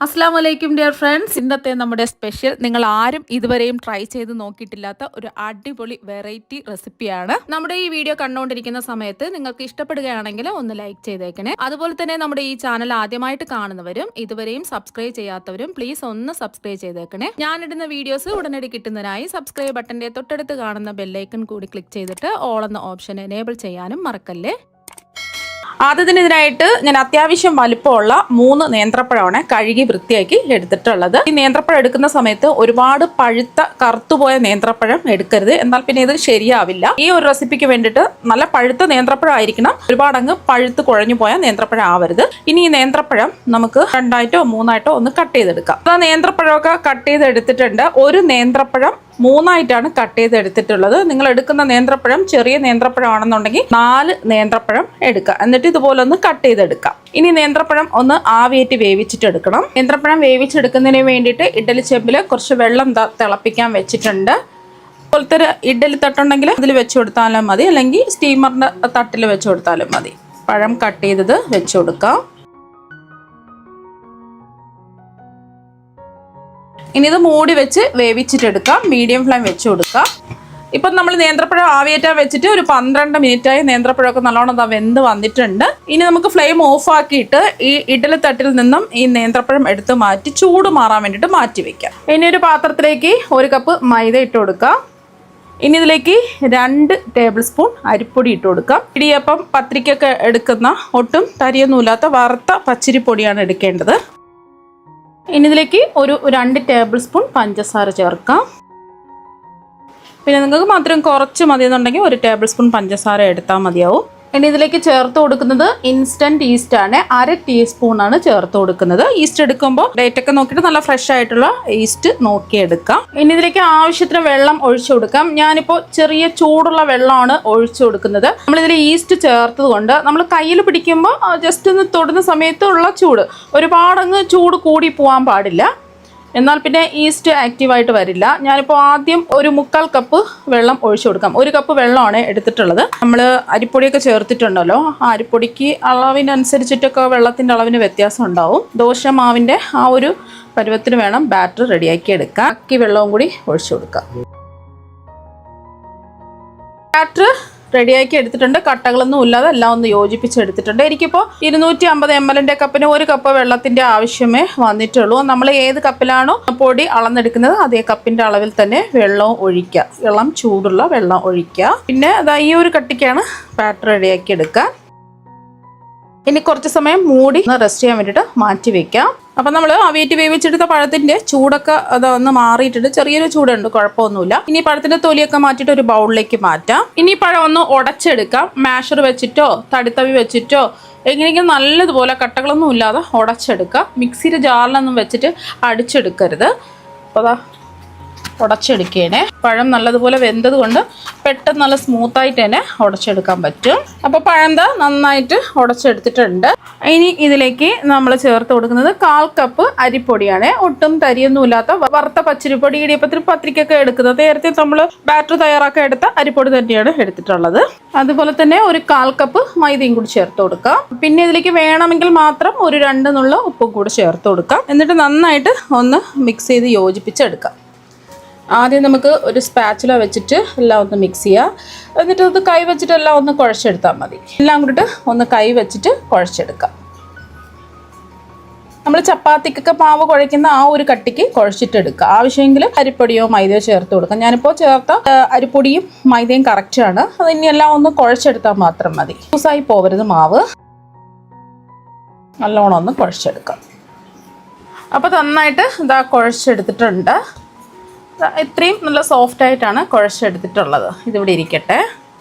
അസ്സാം വലൈക്കും dear friends. ഇന്നത്തെ നമ്മുടെ സ്പെഷ്യൽ നിങ്ങൾ ആരും ഇതുവരെയും ട്രൈ ചെയ്ത് നോക്കിയിട്ടില്ലാത്ത ഒരു അടിപൊളി വെറൈറ്റി റെസിപ്പിയാണ്. നമ്മുടെ ഈ വീഡിയോ കണ്ടുകൊണ്ടിരിക്കുന്ന സമയത്ത് നിങ്ങൾക്ക് ഇഷ്ടപ്പെടുകയാണെങ്കിൽ ഒന്ന് ലൈക്ക് ചെയ്തേക്കണേ. അതുപോലെ തന്നെ നമ്മുടെ ഈ ചാനൽ ആദ്യമായിട്ട് കാണുന്നവരും ഇതുവരെയും സബ്സ്ക്രൈബ് ചെയ്യാത്തവരും പ്ലീസ് ഒന്ന് സബ്സ്ക്രൈബ് ചെയ്തേക്കണേ. ഞാനിടുന്ന വീഡിയോസ് ഉടനടി കിട്ടുന്നതിനായി സബ്സ്ക്രൈബ് ബട്ടന്റെ തൊട്ടടുത്ത് കാണുന്ന ബെല്ലൈക്കൺ കൂടി ക്ലിക്ക് ചെയ്തിട്ട് ഓൾ എന്ന ഓപ്ഷൻ എനേബിൾ ചെയ്യാനും മറക്കല്ലേ. ആദ്യത്തിനെതിരായിട്ട് ഞാൻ അത്യാവശ്യം വലുപ്പമുള്ള 3 നേന്ത്രപ്പഴമാണ് കഴുകി വൃത്തിയാക്കി എടുത്തിട്ടുള്ളത്. ഈ നേന്ത്രപ്പഴം എടുക്കുന്ന സമയത്ത് ഒരുപാട് പഴുത്ത കറുത്തുപോയ നേന്ത്രപ്പഴം എടുക്കരുത്, എന്നാൽ പിന്നെ ഇത് ശരിയാവില്ല. ഈ ഒരു റെസിപ്പിക്ക് വേണ്ടിയിട്ട് നല്ല പഴുത്ത നേന്ത്രപ്പഴം ആയിരിക്കണം, ഒരുപാട് അങ്ങ് പഴുത്ത് കുഴഞ്ഞു പോയ നേന്ത്രപ്പഴം ആവരുത്. ഇനി ഈ നേന്ത്രപ്പഴം നമുക്ക് 2ആയിട്ടോ 3ആയിട്ടോ ഒന്ന് കട്ട് ചെയ്തെടുക്കാം. ആ നേന്ത്രപ്പഴമൊക്കെ കട്ട് ചെയ്തെടുത്തിട്ടുണ്ട്. ഒരു നേന്ത്രപ്പഴം 3ആയിട്ടാണ് കട്ട് ചെയ്തെടുത്തിട്ടുള്ളത്. നിങ്ങൾ എടുക്കുന്ന നേന്ത്രപ്പഴം ചെറിയ നേന്ത്രപ്പഴം ആണെന്നുണ്ടെങ്കിൽ 4 നേന്ത്രപ്പഴം എടുക്കുക. എന്നിട്ട് ഇതുപോലെ ഒന്ന് കട്ട് ചെയ്തെടുക്കാം. ഇനി നേന്ത്രപ്പഴം ഒന്ന് ആവിയേറ്റ് വേവിച്ചിട്ടെടുക്കണം. നേന്ത്രപ്പഴം വേവിച്ചെടുക്കുന്നതിന് വേണ്ടിയിട്ട് ഇഡ്ഡലി ചെമ്പിൽ കുറച്ച് വെള്ളം തിളപ്പിക്കാൻ വെച്ചിട്ടുണ്ട്. അതുപോലത്തെ ഇഡ്ഡലി തട്ടുണ്ടെങ്കിൽ അതിൽ വെച്ച് കൊടുത്താലും മതി, അല്ലെങ്കിൽ സ്റ്റീമറിൻ്റെ തട്ടിൽ വെച്ച് കൊടുത്താലും മതി. പഴം കട്ട് ചെയ്തത് വെച്ച് കൊടുക്കാം. ഇനി ഇത് മൂടി വെച്ച് വേവിച്ചിട്ടെടുക്കാം. മീഡിയം ഫ്ലെയിം വെച്ച് കൊടുക്കാം. ഇപ്പം നമ്മൾ നേന്ത്രപ്പഴം ആവിയേറ്റാൻ വെച്ചിട്ട് ഒരു 12 മിനിറ്റായി. നേന്ത്രപ്പഴമൊക്കെ നല്ലോണം വെന്ത് വന്നിട്ടുണ്ട്. ഇനി നമുക്ക് ഫ്ലെയിം ഓഫ് ആക്കിയിട്ട് ഈ ഇഡ്ഡലി തട്ടിൽ നിന്നും ഈ നേന്ത്രപ്പഴം എടുത്ത് മാറ്റി ചൂട് മാറാൻ വേണ്ടിയിട്ട് മാറ്റി വെക്കാം. ഇനി ഒരു പാത്രത്തിലേക്ക് 1 കപ്പ് മൈദ ഇട്ട് കൊടുക്കാം. ഇനി ഇതിലേക്ക് 2 ടേബിൾ സ്പൂൺ അരിപ്പൊടി ഇട്ട് കൊടുക്കാം. ഇടിയപ്പം പത്തിരിക്കൊക്കെ എടുക്കുന്ന ഒട്ടും തരിയൊന്നുമില്ലാത്ത വറുത്ത പച്ചരിപ്പൊടിയാണ് എടുക്കേണ്ടത്. ഇനി ഇതിലേക്ക് ഒരു 2 ടേബിൾ സ്പൂൺ പഞ്ചസാര ചേർക്കാം. പിന്നെ നിങ്ങൾക്ക് മാത്രം കുറച്ച് മതി എന്നുണ്ടെങ്കിൽ 1 ടേബിൾ സ്പൂൺ പഞ്ചസാര എടുത്താൽ മതിയാവും. ഇനി ഇതിലേക്ക് ചേർത്ത് കൊടുക്കുന്നത് ഇൻസ്റ്റൻറ്റ് ഈസ്റ്റ് ആണ്. 1/2 ടീസ്പൂണാണ് ചേർത്ത് കൊടുക്കുന്നത്. ഈസ്റ്റ് എടുക്കുമ്പോൾ ഡേറ്റ് ഒക്കെ നോക്കിയിട്ട് നല്ല ഫ്രഷ് ആയിട്ടുള്ള ഈസ്റ്റ് നോക്കിയെടുക്കാം. ഇനി ഇതിലേക്ക് ആവശ്യത്തിന് വെള്ളം ഒഴിച്ചു കൊടുക്കാം. ഞാനിപ്പോൾ ചെറിയ ചൂടുള്ള വെള്ളമാണ് ഒഴിച്ചു കൊടുക്കുന്നത്. നമ്മളിതിൽ ഈസ്റ്റ് ചേർത്തത് കൊണ്ട് നമ്മൾ കയ്യിൽ പിടിക്കുമ്പോൾ ജസ്റ്റ് ഒന്ന് തൊടുന്ന സമയത്തുള്ള ചൂട്, ഒരുപാടങ്ങ് ചൂട് കൂടി പോകാൻ പാടില്ല, എന്നാൽ പിന്നെ ഈസ്റ്റ് ആക്റ്റീവായിട്ട് വരില്ല. ഞാനിപ്പോൾ ആദ്യം ഒരു 1/4 കപ്പ് വെള്ളം ഒഴിച്ചു കൊടുക്കാം. 1 കപ്പ് വെള്ളമാണ് എടുത്തിട്ടുള്ളത്. നമ്മൾ അരിപ്പൊടിയൊക്കെ ചേർത്തിട്ടുണ്ടല്ലോ, ആ അരിപ്പൊടിക്ക് അളവിനനുസരിച്ചിട്ടൊക്കെ വെള്ളത്തിൻ്റെ അളവിന് വ്യത്യാസം ഉണ്ടാവും. ദോശ മാവിൻ്റെ ആ ഒരു പരുവത്തിന് വേണം ബാറ്റർ റെഡിയാക്കി എടുക്കാൻ. ബാക്കി വെള്ളവും കൂടി ഒഴിച്ചു കൊടുക്കാം. ബാറ്റർ റെഡിയാക്കി എടുത്തിട്ടുണ്ട്. കട്ടകളൊന്നും ഇല്ലാതെ എല്ലാം ഒന്ന് യോജിപ്പിച്ചെടുത്തിട്ടുണ്ട്. എനിക്കിപ്പോൾ 250 ml കപ്പിന് 1 കപ്പ് വെള്ളത്തിൻ്റെ ആവശ്യമേ വന്നിട്ടുള്ളൂ. നമ്മൾ ഏത് കപ്പിലാണോ പൊടി അളന്നെടുക്കുന്നത് അതേ കപ്പിൻ്റെ അളവിൽ തന്നെ വെള്ളവും ഒഴിക്കുക. ഇളം ചൂടുള്ള വെള്ളം ഒഴിക്കുക. പിന്നെ ഈ ഒരു കട്ടിക്കാണ് ബാറ്റർ റെഡിയാക്കി എടുക്കുക. ഇനി കുറച്ച് സമയം മൂടി റെസ്റ്റ് ചെയ്യാൻ വേണ്ടിയിട്ട് മാറ്റി വെക്കാം. അപ്പം നമ്മൾ ആവിയേറ്റ് വേവിച്ചെടുത്ത പഴത്തിൻ്റെ ചൂടൊക്കെ അതൊന്ന് മാറിയിട്ടുണ്ട്. ചെറിയൊരു ചൂടുണ്ട്, കുഴപ്പമൊന്നുമില്ല. ഇനി പഴത്തിൻ്റെ തൊലിയൊക്കെ മാറ്റിയിട്ട് ഒരു ബൗളിലേക്ക് മാറ്റാം. ഇനി പഴം ഒന്ന് ഉടച്ചെടുക്കാം. മാഷർ വെച്ചിട്ടോ തടിത്തവി വെച്ചിട്ടോ എങ്ങനെയെങ്കിലും നല്ലതുപോലെ കട്ടകളൊന്നും ഇല്ലാതെ ഉടച്ചെടുക്കാം. മിക്സിയുടെ ജാറിലൊന്നും വെച്ചിട്ട് അടിച്ചെടുക്കരുത്. അപ്പോൾ ഉടച്ചെടുക്കേനെ. പഴം നല്ലതുപോലെ വെന്തത് കൊണ്ട് പെട്ടെന്ന് നല്ല സ്മൂത്തായിട്ട് തന്നെ ഉടച്ചെടുക്കാൻ പറ്റും. അപ്പോൾ പഴം നന്നായിട്ട് ഉടച്ചെടുത്തിട്ടുണ്ട്. ഇനി ഇതിലേക്ക് നമ്മൾ ചേർത്ത് കൊടുക്കുന്നത് 1/4 കപ്പ് അരിപ്പൊടിയാണ്. ഒട്ടും തരിയൊന്നുമില്ലാത്ത വറുത്ത പച്ചരിപ്പൊടി. ഇടിയപ്പത്തിൽ പത്തിരിക്കൊക്കെ എടുക്കുന്നത് നേരത്തെ നമ്മൾ ബാറ്റർ തയ്യാറാക്കി എടുത്ത അരിപ്പൊടി തന്നെയാണ് എടുത്തിട്ടുള്ളത്. അതുപോലെ തന്നെ ഒരു 1/4 കപ്പ് മൈദയും കൂടി ചേർത്ത് കൊടുക്കാം. പിന്നെ ഇതിലേക്ക് വേണമെങ്കിൽ മാത്രം ഒരു 2 നുള്ള ഉപ്പും കൂടി ചേർത്ത് കൊടുക്കാം. എന്നിട്ട് നന്നായിട്ട് ഒന്ന് മിക്സ് ചെയ്ത് യോജിപ്പിച്ചെടുക്കാം. ആദ്യം നമുക്ക് ഒരു സ്പാച്ചുല വെച്ചിട്ട് എല്ലാം ഒന്ന് മിക്സ് ചെയ്യുക. എന്നിട്ട് അത് കൈ വെച്ചിട്ട് എല്ലാം ഒന്ന് കുഴച്ചെടുത്താൽ മതി. എല്ലാം കൂടിയിട്ട് ഒന്ന് കൈ വെച്ചിട്ട് കുഴച്ചെടുക്കാം. നമ്മൾ ചപ്പാത്തിക്കൊക്കെ മാവ് കുഴയ്ക്കുന്ന ആ ഒരു കട്ടിക്ക് കുഴച്ചിട്ടെടുക്കുക. ആവശ്യമെങ്കിൽ അരിപ്പൊടിയോ മൈദയോ ചേർത്ത് കൊടുക്കാം. ഞാനിപ്പോൾ ചേർത്ത അരിപ്പൊടിയും മൈദയും കറക്റ്റാണ്. അത് ഇനി എല്ലാം ഒന്ന് കുഴച്ചെടുത്താൽ മാത്രം മതി. ലൂസായി പോകരുത് മാവ്. നല്ലോണം ഒന്ന് കുഴച്ചെടുക്കാം. അപ്പോൾ നന്നായിട്ട് കുഴച്ചെടുത്തിട്ടുണ്ട്. ഇത്രയും നല്ല സോഫ്റ്റ് ആയിട്ടാണ് കുഴച്ചെടുത്തിട്ടുള്ളത്. ഇതിവിടെ ഇരിക്കട്ടെ.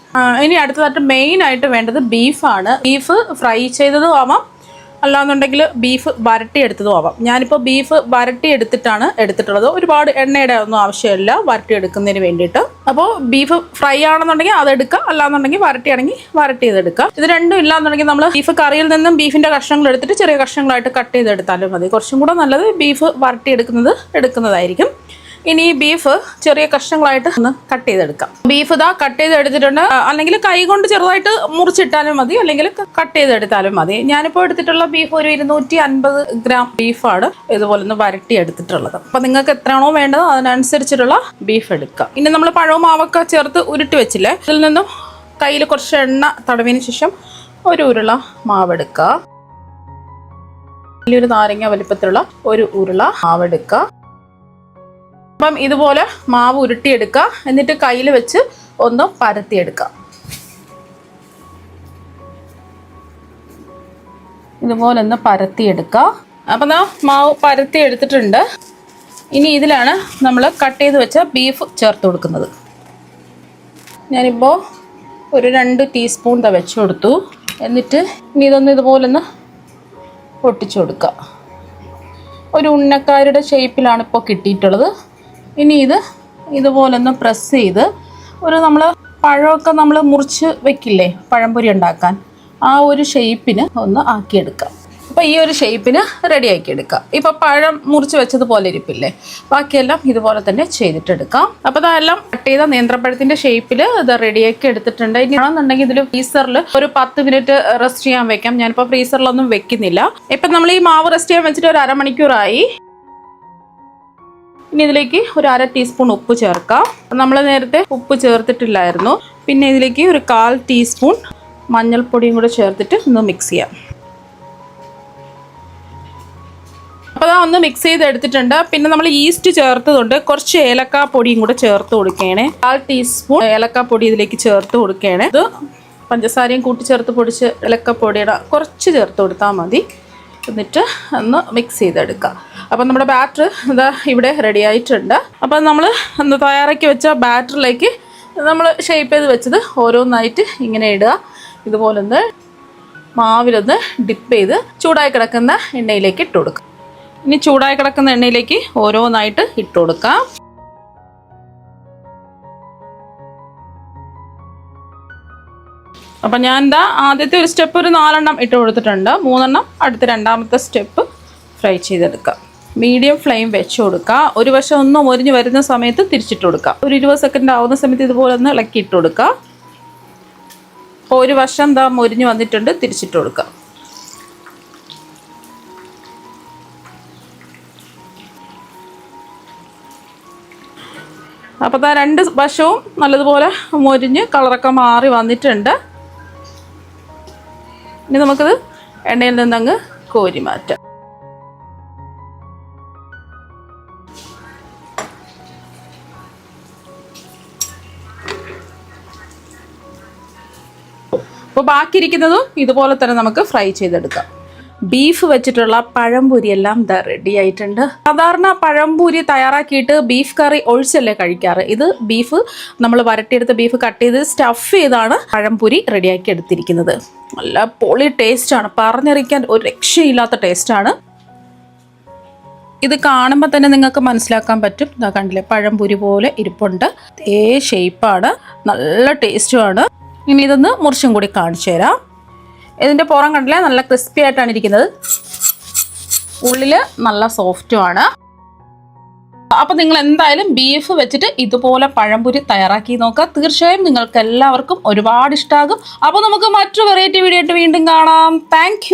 ഇനി അടുത്തതായിട്ട് മെയിനായിട്ട് വേണ്ടത് ബീഫാണ്. ബീഫ് ഫ്രൈ ചെയ്തതും ആവാം, അല്ലാന്നുണ്ടെങ്കിൽ ബീഫ് വരട്ടിയെടുത്തതും ആവാം. ഞാനിപ്പോൾ ബീഫ് വരട്ടിയെടുത്തിട്ടാണ് എടുത്തിട്ടുള്ളത്. ഒരുപാട് എണ്ണയുടെ ഒന്നും ആവശ്യമില്ല വരട്ടിയെടുക്കുന്നതിന് വേണ്ടിയിട്ട്. അപ്പോൾ ബീഫ് ഫ്രൈ ആണെന്നുണ്ടെങ്കിൽ അതെടുക്കുക, അല്ലാന്നുണ്ടെങ്കിൽ വരട്ടിയാണെങ്കിൽ വരട്ടി ചെയ്തെടുക്കുക. ഇത് രണ്ടും ഇല്ലാന്നുണ്ടെങ്കിൽ നമ്മൾ ബീഫ് കറിയിൽ നിന്നും ബീഫിൻ്റെ കഷ്ണങ്ങൾ എടുത്തിട്ട് ചെറിയ കഷ്ണങ്ങളായിട്ട് കട്ട് ചെയ്തെടുത്താലും മതി. കുറച്ചും കൂടെ നല്ലത് ബീഫ് വരട്ടിയെടുക്കുന്നതായിരിക്കും. ഇനി ഈ ബീഫ് ചെറിയ കഷ്ണങ്ങളായിട്ട് ഒന്ന് കട്ട് ചെയ്തെടുക്കാം. ബീഫ് ഇതാ കട്ട് ചെയ്തെടുത്തിട്ടുണ്ട്. അല്ലെങ്കിൽ കൈ കൊണ്ട് ചെറുതായിട്ട് മുറിച്ചിട്ടാലും മതി, അല്ലെങ്കിൽ കട്ട് ചെയ്തെടുത്താലും മതി. ഞാനിപ്പോൾ എടുത്തിട്ടുള്ള ബീഫ് ഒരു 250 ഗ്രാം ബീഫാണ് ഇതുപോലെ ഒന്ന് വരട്ടി എടുത്തിട്ടുള്ളത്. അപ്പം നിങ്ങൾക്ക് എത്രയാണോ വേണ്ടത് അതിനനുസരിച്ചിട്ടുള്ള ബീഫ് എടുക്കുക. ഇനി നമ്മൾ പഴവും മാവൊക്കെ ചേർത്ത് ഉരുട്ടി വെച്ചില്ലേ, ഇതിൽ നിന്നും കയ്യിൽ കുറച്ച് എണ്ണ തടവിന് ശേഷം ഒരു ഉരുള മാവെടുക്കുക. വലിയൊരു നാരങ്ങ വലിപ്പത്തിലുള്ള ഒരു ഉരുള മാവെടുക്കുക. അപ്പം ഇതുപോലെ മാവ് ഉരുട്ടിയെടുക്കുക. എന്നിട്ട് കയ്യിൽ വെച്ച് ഒന്ന് പരത്തിയെടുക്കുക. ഇതുപോലെ ഒന്ന് പരത്തിയെടുക്കുക. അപ്പം മാവ് പരത്തി എടുത്തിട്ടുണ്ട്. ഇനി ഇതിലാണ് നമ്മൾ കട്ട് ചെയ്ത് വെച്ച ബീഫ് ചേർത്ത് കൊടുക്കുന്നത്. ഞാനിപ്പോൾ ഒരു 2 ടീസ്പൂൺ വെച്ച് കൊടുത്തു. എന്നിട്ട് ഇനി ഇതൊന്ന് ഇതുപോലൊന്ന് പൊട്ടിച്ചു കൊടുക്കുക. ഒരു ഉന്നക്കാരുടെ ഷേപ്പിലാണ് ഇപ്പോൾ കിട്ടിയിട്ടുള്ളത്. ഇനി ഇതുപോലൊന്ന് പ്രസ് ചെയ്ത് നമ്മൾ പഴമൊക്കെ നമ്മൾ മുറിച്ച് വെക്കില്ലേ പഴംപൊരി ഉണ്ടാക്കാൻ, ആ ഒരു ഷേപ്പിന് ഒന്ന് ആക്കിയെടുക്കാം. അപ്പോൾ ഈ ഒരു ഷേപ്പിന് റെഡിയാക്കി എടുക്കാം. ഇപ്പോൾ പഴം മുറിച്ച് വെച്ചതുപോലെ ഇരിപ്പില്ലേ, ബാക്കിയെല്ലാം ഇതുപോലെ തന്നെ ചെയ്തിട്ടെടുക്കാം. അപ്പോൾ അതെല്ലാം കട്ട് ചെയ്ത നേന്ത്രപ്പഴത്തിൻ്റെ ഷേപ്പിൽ ഇത് റെഡിയാക്കി എടുത്തിട്ടുണ്ട്. ഇനി ആണെന്നുണ്ടെങ്കിൽ ഇതിൽ ഫ്രീസറിൽ ഒരു 10 മിനിറ്റ് റെസ്റ്റ് ചെയ്യാൻ വെക്കാം. ഞാനിപ്പോൾ ഫ്രീസറിലൊന്നും വെക്കുന്നില്ല. ഇപ്പം നമ്മൾ ഈ മാവ് റെസ്റ്റ് ചെയ്യാൻ വെച്ചിട്ട് ഒരു അരമണിക്കൂറായി. ഇനി ഇതിലേക്ക് ഒരു 1/2 ടീസ്പൂൺ ഉപ്പ് ചേർക്കാം. നമ്മൾ നേരത്തെ ഉപ്പ് ചേർത്തിട്ടില്ലായിരുന്നു. പിന്നെ ഇതിലേക്ക് ഒരു 1/4 ടീസ്പൂൺ മഞ്ഞൾപ്പൊടിയും കൂടെ ചേർത്തിട്ട് ഒന്ന് മിക്സ് ചെയ്യാം. അപ്പോൾ ഒന്ന് മിക്സ് ചെയ്ത് എടുത്തിട്ടുണ്ട്. പിന്നെ നമ്മൾ ഈസ്റ്റ് ചേർത്തതുകൊണ്ട് കുറച്ച് ഏലക്കാപ്പൊടിയും കൂടെ ചേർത്ത് കൊടുക്കുകയാണ്. 1/4 ടീസ്പൂൺ ഏലക്കാപ്പൊടി ഇതിലേക്ക് ചേർത്ത് കൊടുക്കുകയാണ്. ഇത് പഞ്ചസാരയും കൂട്ടി ചേർത്ത് പൊടിച്ച് ഏലക്കാപ്പൊടിയുടെ കുറച്ച് ചേർത്ത് കൊടുത്താൽ മതി. എന്നിട്ട് ഒന്ന് മിക്സ് ചെയ്തെടുക്കുക. അപ്പം നമ്മുടെ ബാറ്റർ ഇതാ ഇവിടെ റെഡി ആയിട്ടുണ്ട്. അപ്പം നമ്മൾ തയ്യാറാക്കി വെച്ച ബാറ്ററിലേക്ക് നമ്മൾ ഷേപ്പ് ചെയ്ത് വെച്ചത് ഓരോന്നായിട്ട് ഇങ്ങനെ ഇടുക. ഇതുപോലൊന്ന് മാവിലൊന്ന് ഡിപ്പ് ചെയ്ത് ചൂടായി കിടക്കുന്ന എണ്ണയിലേക്ക് ഇട്ട് കൊടുക്കുക. ഇനി ചൂടായി കിടക്കുന്ന എണ്ണയിലേക്ക് ഓരോന്നായിട്ട് ഇട്ട് കൊടുക്കാം. അപ്പം ഞാൻ ആദ്യത്തെ ഒരു സ്റ്റെപ്പ് ഒരു 4 എണ്ണം ഇട്ട് കൊടുത്തിട്ടുണ്ട്. 3 എണ്ണം അടുത്ത രണ്ടാമത്തെ സ്റ്റെപ്പ് ഫ്രൈ ചെയ്തെടുക്കാം. മീഡിയം ഫ്ലെയിം വെച്ച് കൊടുക്കുക. ഒരു വശം ഒന്ന് മൊരിഞ്ഞ് വരുന്ന സമയത്ത് തിരിച്ചിട്ട് കൊടുക്കുക. ഒരു 20 സെക്കൻഡ് ആവുന്ന സമയത്ത് ഇതുപോലെ ഒന്ന് ഇളക്കി ഇട്ട് കൊടുക്കുക. അപ്പോൾ ഒരു വശം മൊരിഞ്ഞ് വന്നിട്ടുണ്ട്, തിരിച്ചിട്ട് കൊടുക്കുക. അപ്പോൾ 2 വശവും നല്ലതുപോലെ മൊരിഞ്ഞ് കളറൊക്കെ മാറി വന്നിട്ടുണ്ട്. ഇനി നമുക്കിത് എണ്ണയിൽ നിന്നങ്ങ് കോരി മാറ്റാം. അപ്പോൾ ബാക്കിയിരിക്കുന്നതും ഇതുപോലെ തന്നെ നമുക്ക് ഫ്രൈ ചെയ്തെടുക്കാം. ബീഫ് വെച്ചിട്ടുള്ള പഴംപൊരി എല്ലാം റെഡി ആയിട്ടുണ്ട്. സാധാരണ പഴംപൊരി തയ്യാറാക്കിയിട്ട് ബീഫ് കറി ഒഴിച്ചല്ലേ കഴിക്കാറ്. ഇത് ബീഫ് നമ്മൾ വരട്ടിയെടുത്ത ബീഫ് കട്ട് ചെയ്ത് സ്റ്റഫ് ചെയ്താണ് പഴംപൊരി റെഡിയാക്കി എടുത്തിരിക്കുന്നത്. നല്ല പൊളി ടേസ്റ്റാണ്, പറഞ്ഞറിയിക്കാൻ ഒരു രക്ഷയില്ലാത്ത ടേസ്റ്റാണ്. ഇത് കാണുമ്പോൾ തന്നെ നിങ്ങൾക്ക് മനസ്സിലാക്കാൻ പറ്റും. ഇതാ കണ്ടില്ലേ, പഴംപൊരി പോലെ ഇരിപ്പുണ്ട്. ഇതേ ഷേപ്പാണ്, നല്ല ടേസ്റ്റുമാണ്. ഇനി ഇതൊന്ന് മുറിച്ചും കൂടി കാണിച്ചു തരാം. ഇതിൻ്റെ പുറം കണ്ടില്ലേ, നല്ല ക്രിസ്പി ആയിട്ടാണ് ഇരിക്കുന്നത്. ഉള്ളിൽ നല്ല സോഫ്റ്റുമാണ്. അപ്പം നിങ്ങൾ എന്തായാലും ബീഫ് വെച്ചിട്ട് ഇതുപോലെ പഴംപൊരി തയ്യാറാക്കി നോക്കുക. തീർച്ചയായും നിങ്ങൾക്ക് എല്ലാവർക്കും ഒരുപാട് ഇഷ്ടമാകും. അപ്പോൾ നമുക്ക് മറ്റൊരു വെറൈറ്റി വീഡിയോ ആയിട്ട് വീണ്ടും കാണാം. താങ്ക്